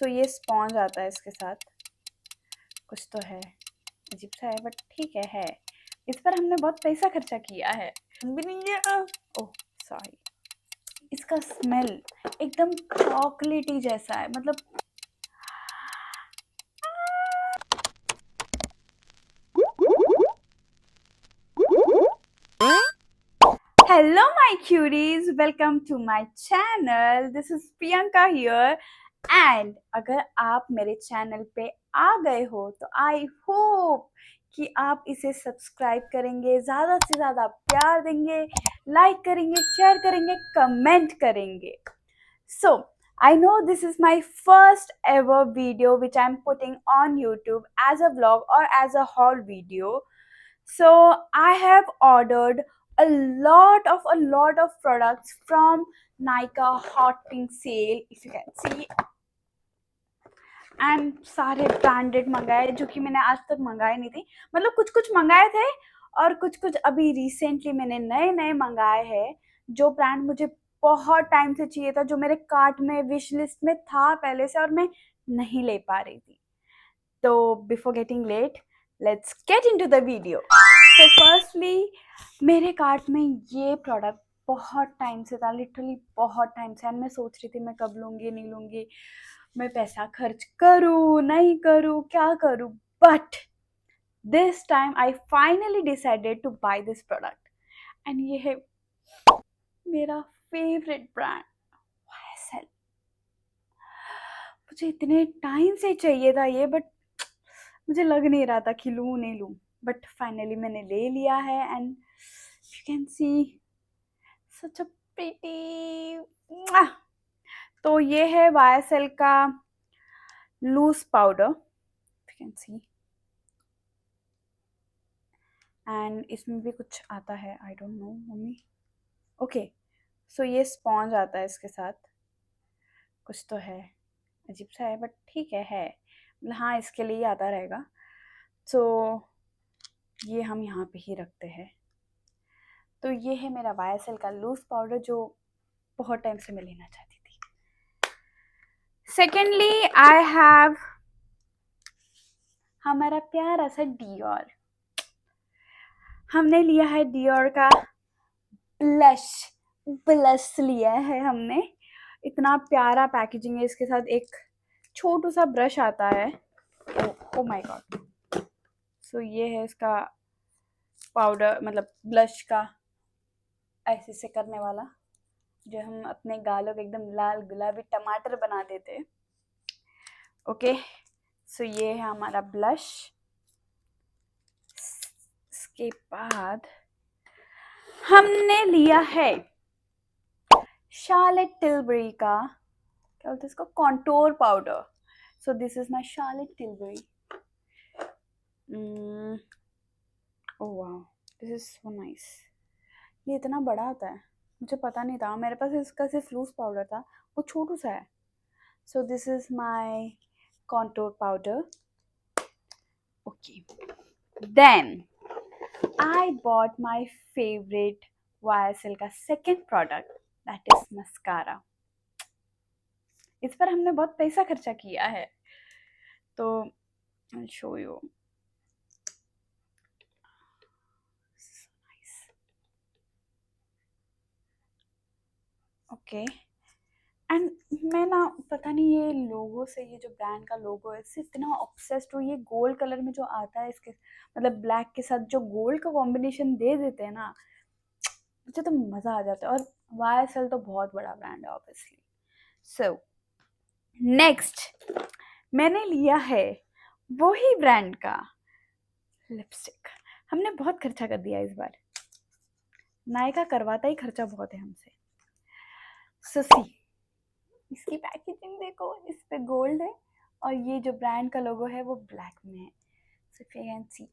सो ये स्पॉन्ज आता है इसके साथ, कुछ तो है अजीब सा है बट ठीक है। इस पर हमने बहुत पैसा खर्चा किया है भी नहीं है। Oh sorry. इसका स्मेल एकदम चॉकलेटी जैसा है, मतलब hello my cuties, welcome to my channel. This is Priyanka here and अगर आप मेरे चैनल पे आ गए हो तो आई होप कि आप इसे सब्सक्राइब करेंगे, ज़्यादा से ज़्यादा प्यार देंगे, लाइक करेंगे, शेयर करेंगे, कमेंट करेंगे। So, I know this is my first ever video which I'm putting on YouTube as a vlog or as a haul video. So, I have ordered a lot of products from Nykaa Hot Pink Sale, if you can see. And सारे branded मंगाए जो कि मैंने आज तक मंगाए नहीं थे, मतलब कुछ कुछ मंगाए थे और कुछ कुछ अभी रिसेंटली मैंने नए नए मंगाए हैं जो ब्रांड मुझे बहुत टाइम से चाहिए था, जो मेरे कार्ट में विश लिस्ट में था पहले से और मैं नहीं ले पा रही थी। तो before getting late, let's get into the video. So firstly मेरे कार्ट में ये प्रोडक्ट बहुत टाइम से था, लिटरली बहुत टाइम से, एंड मैं सोच रही थी मैं कब लूँगी नहीं लूँगी, मैं पैसा खर्च करूँ नहीं करूँ, क्या करूँ, but this time I finally decided to buy this product and ये है मेरा फेवरेट ब्रांड YSL। मुझे इतने टाइम से चाहिए था ये, बट मुझे लग नहीं रहा था कि लूँ नहीं लूँ, बट फाइनली मैंने ले लिया है and you can see such a pretty. तो ये है YSL का loose powder, you can see, and इसमें भी कुछ आता है, I don't know mummy. Okay, so ये स्पॉन्ज आता है इसके साथ, कुछ तो है अजीब सा है बट ठीक है मतलब हाँ इसके लिए ही आता रहेगा। तो ये हम यहाँ पे ही रखते हैं। तो ये है मेरा YSL का लूज पाउडर जो बहुत टाइम से मैं लेना चाहती थी। सेकेंडली आई हैव हमारा प्यारा सा डियोर। हमने लिया है डियोर का ब्लश लिया है हमने। इतना प्यारा पैकेजिंग है, इसके साथ एक छोटू सा ब्रश आता है। Oh my God. सो ये है इसका पाउडर, मतलब ब्लश का ऐसे से करने वाला, जो हम अपने गालों को एकदम लाल गुलाबी टमाटर बना देते हैं। ओके, सो ये है हमारा ब्लश। इसके बाद हमने लिया है शार्लेट टिलबरी का, क्या बोलते हैं इसको, contour powder. So this is my Charlotte Tilbury. Oh wow, this is so nice. ये इतना बड़ा आता है, मुझे पता नहीं था, मेरे पास इसका सिर्फ लूज पाउडर था, वो छोटू सा है। So this is my contour powder. Okay, then I bought my favourite YSL का second product, that is mascara. इस पर हमने बहुत पैसा खर्चा किया है, तो I'll show you. Okay, and मैं ना पता नहीं ये लोगो से, ये जो ब्रांड का लोगो है इससे इतना ऑब्सेस्ड हूँ। ये गोल्ड कलर में जो आता है इसके, मतलब ब्लैक के साथ जो गोल्ड का कॉम्बिनेशन दे देते हैं ना, मुझे तो मज़ा आ जाता है। और YSL तो बहुत बड़ा ब्रांड है ऑब्वियसली। सो नेक्स्ट मैंने लिया है वही ब्रांड का लिपस्टिक। हमने बहुत खर्चा कर दिया इस बार, नायका करवाता ही खर्चा बहुत है हमसे। सो सी, इसकी पैकेजिंग देखो, इस पे गोल्ड है और ये जो ब्रांड का लोगो है वो ब्लैक में है। सो यू कैन सी,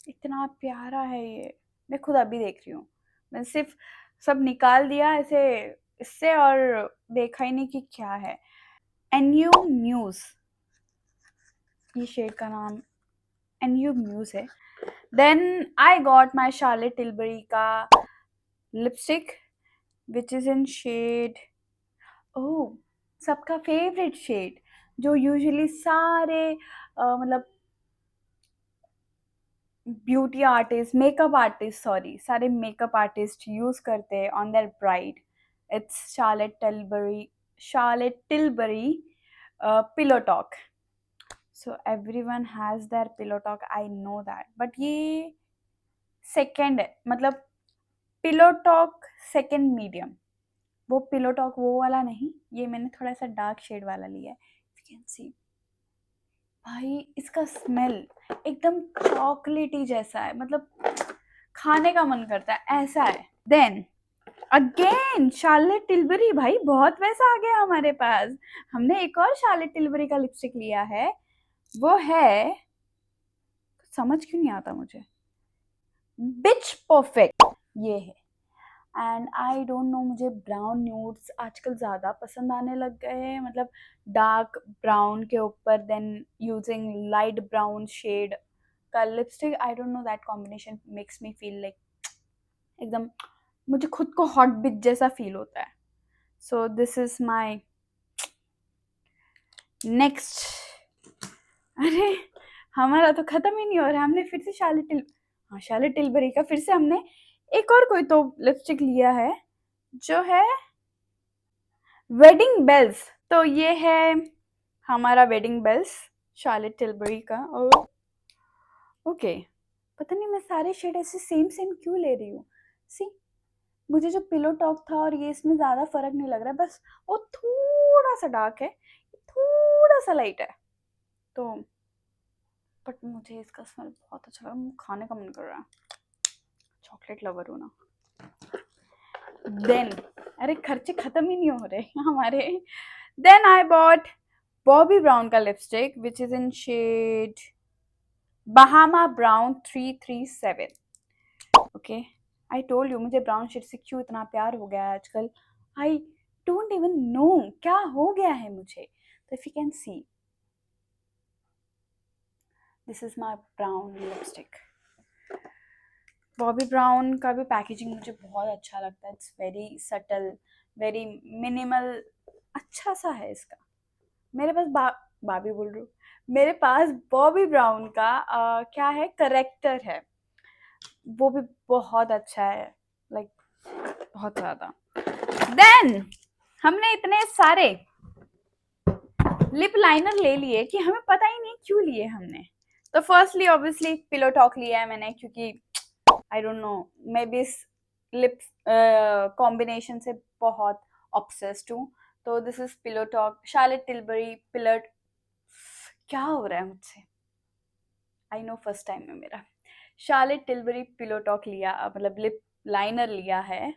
इतना प्यारा है ये। मैं खुद अभी देख रही हूँ, मैं सिर्फ सब निकाल दिया ऐसे इससे और देखा ही नहीं कि क्या है। NU म्यूज, ये शेड का नाम NU म्यूज है। Then I got my Charlotte Tilbury का lipstick which is in shade, oh, सबका फेवरेट शेड जो यूजुअली सारे मतलब beauty artist, makeup artist, sorry, सारे मेकअप आर्टिस्ट यूज करते हैं on their bride. It's Charlotte Tilbury pillow talk. So everyone has their pillow talk, I know that, but ये second है, मतलब पिलो टॉक सेकंड मीडियम. वो pillow talk वो वाला नहीं, ये मैंने थोड़ा सा डार्क शेड वाला लिया है. यू कैन सी भाई, इसका स्मेल एकदम चॉकलेटी जैसा है, मतलब खाने का मन करता है, ऐसा है. देन अगेन शार्लेट टिलबरी, भाई बहुत पैसा आ गया हमारे पास. हमने एक और शार्लेट टिलबरी का लिपस्टिक लिया है, वो है, समझ क्यों नहीं आता मुझे, बिच परफेक्ट, ये है. एंड आई डोंट नो, मुझे ब्राउन न्यूड्स आजकल ज़्यादा पसंद आने लग गए हैं, मतलब डार्क ब्राउन के ऊपर then using light brown shade का lipstick. I don't know, that combination makes me feel like एकदम, मुझे खुद को हॉट बिच जैसा फील होता है. So this is my next. अरे हमारा तो खत्म ही नहीं हो रहा है, हमने फिर से शार्लेट टिलबरी का फिर से हमने एक और कोई तो लिपस्टिक लिया है जो है वेडिंग बेल्स. तो ये है हमारा वेडिंग बेल्स शार्लेट टिलबरी का. और ओके, पता नहीं मैं सारे शेड ऐसे सेम सेम क्यों ले रही हूँ. सी, मुझे जो पिलो टॉक था और ये इसमें ज़्यादा फर्क नहीं लग रहा है, बस वो थोड़ा सा डार्क है, थोड़ा सा लाइट है. तो बट मुझे इसका स्मेल बहुत अच्छा लगा, मुझे खाने का मन कर रहा है, चॉकलेट लवर हूँ ना. देन अरे खर्चे खत्म ही नहीं हो रहे हमारे. Then I bought Bobbi Brown का lipstick which is in shade Bahama brown 337. Okay, I told you मुझे ब्राउन शेड से क्यों इतना प्यार हो गया है आजकल. आई डोंट इवन नो क्या हो गया है मुझे. तो if you can see, this is my brown lipstick. Bobby Brown का भी पैकेजिंग मुझे बहुत अच्छा लगता है. It's very subtle, very minimal, अच्छा सा है इसका. मेरे पास बाबी बोल रही हूँ, मेरे पास बॉबी ब्राउन का क्या है, करेक्टर है, वो भी बहुत अच्छा है, लाइक बहुत ज़्यादा. देन हमने इतने सारे लिप लाइनर ले लिए कि हमें पता ही नहीं क्यों लिए हमने. तो फर्स्टली ऑब्वियसली पिलो टॉक लिया है मैंने, क्योंकि आई डोंट नो, मैं भी इस लिप कॉम्बिनेशन से बहुत ऑब्सेस्ड हूँ. तो this is pillow talk Charlotte Tilbury pillar. क्या हो रहा है मुझसे, आई नो फर्स्ट टाइम है मेरा. शार्लेट टिलबरी पिलो टॉक लिया, मतलब लिप लाइनर लिया है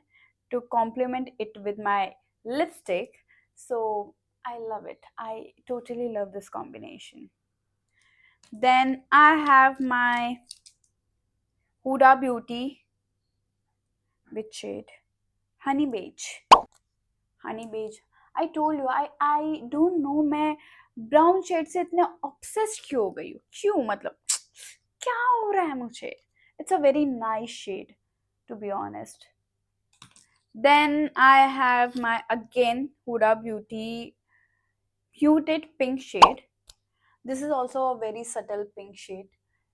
to complement it with my lipstick. So I love it. I totally love this combination. Then I have my Huda Beauty, which shade? Honey Beige. Honey Beige. I told you, I don't know मैं brown shade से इतने obsessed क्यों हो गई हूँ, क्यों, मतलब क्या हो रहा है मुझे. It's a very nice shade to be honest. Then I have my again Huda Beauty Muted Pink shade. This is also a very subtle pink shade,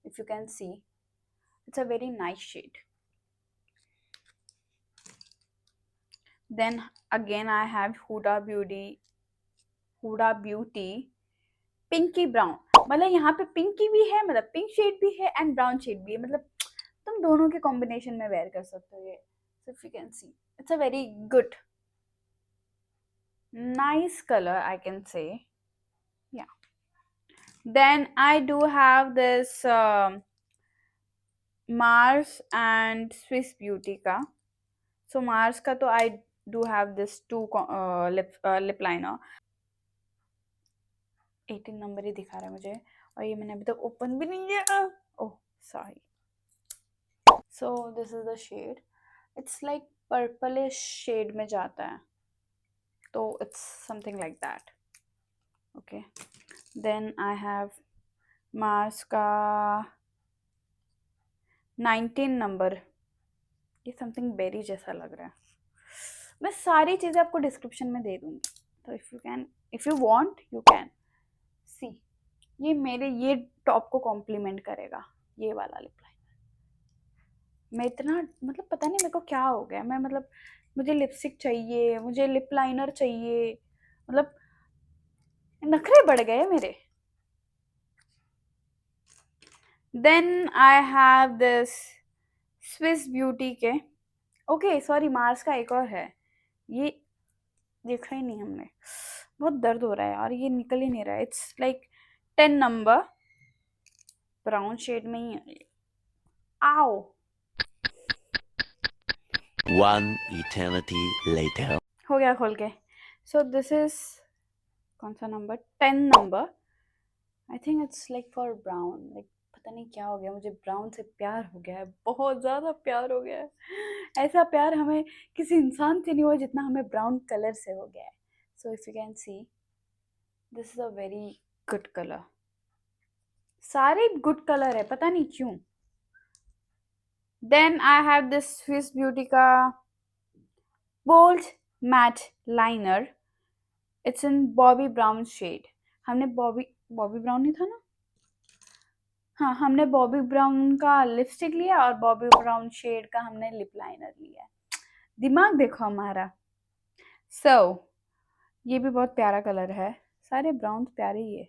if you can see. It's a very nice shade. Then again I have Huda Beauty Pinky Brown. मतलब यहाँ पे पिंकी भी है, मतलब pink shade भी है and brown shade भी है, मतलब तुम दोनों के कॉम्बिनेशन में वेयर कर सकते हो ये. So if you can see, it's a very good, nice color, I can say. Yeah. Then I do have this Mars and Swiss Beauty का. So Mars का तो I do have this two lip liner. 18 number ही दिखा रहा है मुझे, और ये मैंने अभी तक ओपन भी नहीं किया. Oh sorry. So this is the shade. It's like purplish shade में जाता है, तो it's something like that. Okay. Then I have Mars का 19 नंबर, ये समथिंग बेरी जैसा लग रहा है। मैं सारी चीज़ें आपको डिस्क्रिप्शन में दे दूंगी, तो if you want you can सी। ये मेरे ये टॉप को कॉम्प्लीमेंट करेगा, ये वाला लिप लाइनर। मैं इतना मतलब पता नहीं मेरे को क्या हो गया, मैं मतलब मुझे लिपस्टिक चाहिए, मुझे लिप लाइनर चाहिए, मतलब नखरे बढ़ गए मेरे। Then I have this Swiss beauty के, ओके सॉरी मार्स का एक और है, ये देखा ही नहीं हमने। बहुत दर्द हो रहा है यार, ये निकल ही नहीं रहा है। It's like 10 number, brown shade में ही है। आओ, One eternity later. हो गया खोल के। सो दिस इज कौन सा number, 10 number. I think it's like for brown, like पता नहीं क्या हो गया, मुझे ब्राउन से प्यार हो गया है, बहुत ज़्यादा प्यार हो गया है। ऐसा प्यार हमें किसी इंसान से नहीं हुआ जितना हमें ब्राउन कलर से हो गया है। So if you can see, this is a very good colour. सारे गुड कलर है, पता नहीं क्यों। Then I have this Swiss beauty का bold matte liner. It's in Bobbi Brown shade. हमने बॉबी बॉबी ब्राउन नहीं था ना, हाँ हमने बॉबी ब्राउन का लिपस्टिक लिया और बॉबी ब्राउन शेड का हमने लिप लाइनर लिया। दिमाग देखो हमारा। ये भी बहुत प्यारा कलर है, सारे ब्राउन प्यारे ही है,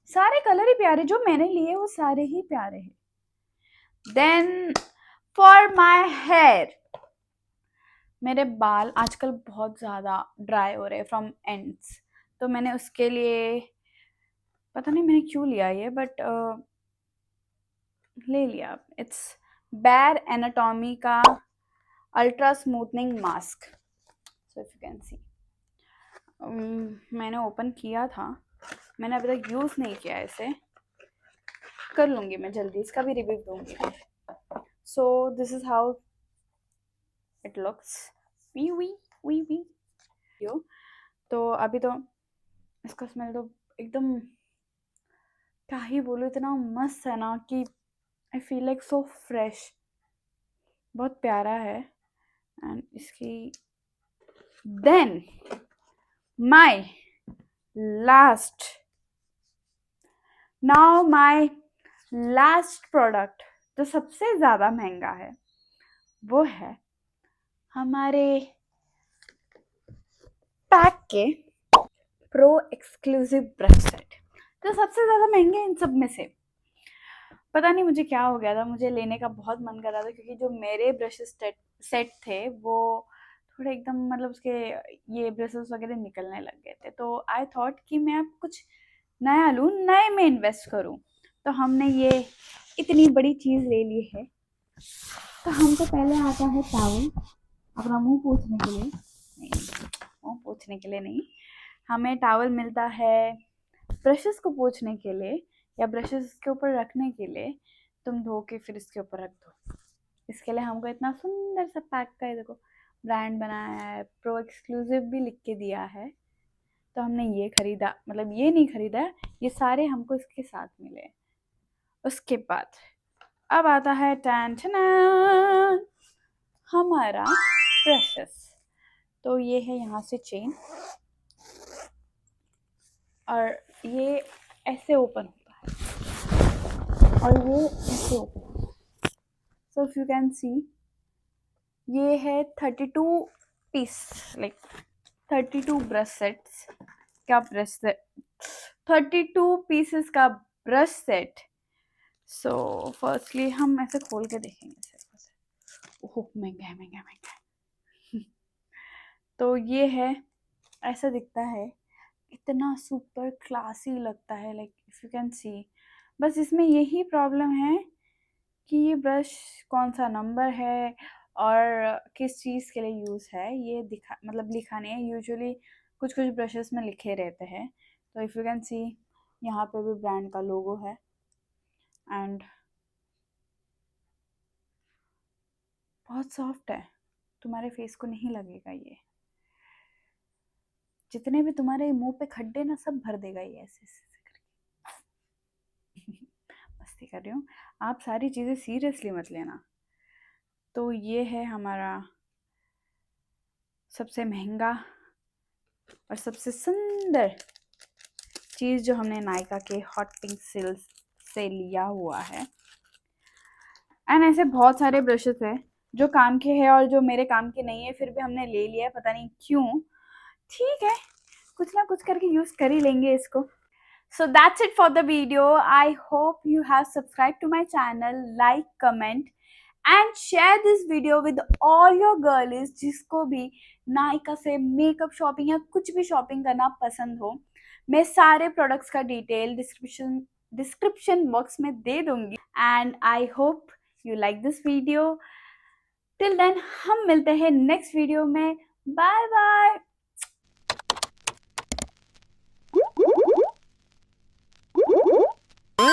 सारे कलर ही प्यारे, जो मैंने लिए वो सारे ही प्यारे हैं। देन फॉर माई हेयर, मेरे बाल आजकल बहुत ज़्यादा ड्राई हो रहे हैं फ्रॉम एंड्स, तो मैंने उसके लिए पता नहीं मैंने क्यों लिया ये, बट ले लिया। इट्स बैर एनाटॉमी का ultra smoothening mask. So if you can सी, मैंने ओपन किया था, मैंने अभी तक यूज़ नहीं किया इसे, कर लूँगी मैं जल्दी, इसका भी रिव्यू दूँगी। So this is how it looks. We we we we yo, तो अभी तो इसका स्मेल तो एकदम क्या ही बोलूँ, इतना मस्त है ना कि I feel like so fresh, बहुत प्यारा है। एंड इसकी then my last, now my last product जो सबसे ज़्यादा महंगा है, वो है हमारे पैक के प्रो एक्सक्लूसिव ब्रश सेट, जो सबसे ज़्यादा महंगे इन सब में से। पता नहीं मुझे क्या हो गया था, मुझे लेने का बहुत मन कर रहा था, क्योंकि जो मेरे ब्रशेस सेट थे वो थोड़े एकदम मतलब उसके ये ब्रशेस वगैरह निकलने लग गए थे, तो आई थॉट कि मैं अब कुछ नया लूँ, नए में इन्वेस्ट करूँ। तो हमने ये इतनी बड़ी चीज़ ले ली है। तो हमको पहले आता है टॉवल अपना मुंह पोंछने के लिए, नहीं मुंह पोंछने के लिए नहीं, हमें टॉवल मिलता है ब्रशेस को पोंछने के लिए या ब्रशेस के ऊपर रखने के लिए, तुम धो के फिर इसके ऊपर रख दो। इसके लिए हमको इतना सुंदर सा पैक का, देखो ब्रांड बनाया है, प्रो एक्सक्लूसिव भी लिख के दिया है। तो हमने ये खरीदा, मतलब ये नहीं खरीदा, ये सारे हमको इसके साथ मिले। उसके बाद अब आता है टैन टैन हमारा ब्रशेस। तो ये है यहाँ से चेन, और ये ऐसे ओपन होता है और ये ऐसे open. So if you can सी, ये है 32 पीस, लाइक 32 ब्रश सेट्स का ब्रश सेट, 32 पीसेस का ब्रश सेट। सो फर्स्टली हम ऐसे खोल के देखेंगे, ओह महंगा है महंगा है महंगा है। तो ये है, ऐसा दिखता है, इतना सुपर क्लासी लगता है, लाइक इफ यू कैन सी। बस इसमें यही प्रॉब्लम है कि ये ब्रश कौन सा नंबर है और किस चीज़ के लिए यूज़ है, ये दिखा मतलब लिखा नहीं है। यूजुअली कुछ कुछ ब्रशेस में लिखे रहते हैं। तो इफ़ यू कैन सी, यहाँ पे भी ब्रांड का लोगो है, एंड बहुत सॉफ्ट है, तुम्हारे फेस को नहीं लगेगा ये, जितने भी तुम्हारे मुंह पे खड्डे ना सब भर देगा ये ऐसे ऐसे करके। मस्ती कर रही हूँ, आप सारी चीज़ें सीरियसली मत लेना। तो ये है हमारा सबसे महंगा और सबसे सुंदर चीज़ जो हमने नायका के हॉट पिंक सेल्स से लिया हुआ है। एंड ऐसे बहुत सारे ब्रशेस हैं जो काम के हैं और जो मेरे काम के नहीं है, फिर भी हमने ले लिया है, पता नहीं क्यों। ठीक है, कुछ ना कुछ करके यूज़ कर ही लेंगे इसको। So that's it for the video. I hope you have subscribed to my channel, like, comment and share this video with all your girlies जिसको भी नायका से मेकअप शॉपिंग या कुछ भी शॉपिंग करना पसंद हो। मैं सारे प्रोडक्ट्स का डिटेल डिस्क्रिप्शन बॉक्स में दे दूंगी। And I hope you like this video. Till then हम मिलते हैं नेक्स्ट वीडियो में। Bye bye.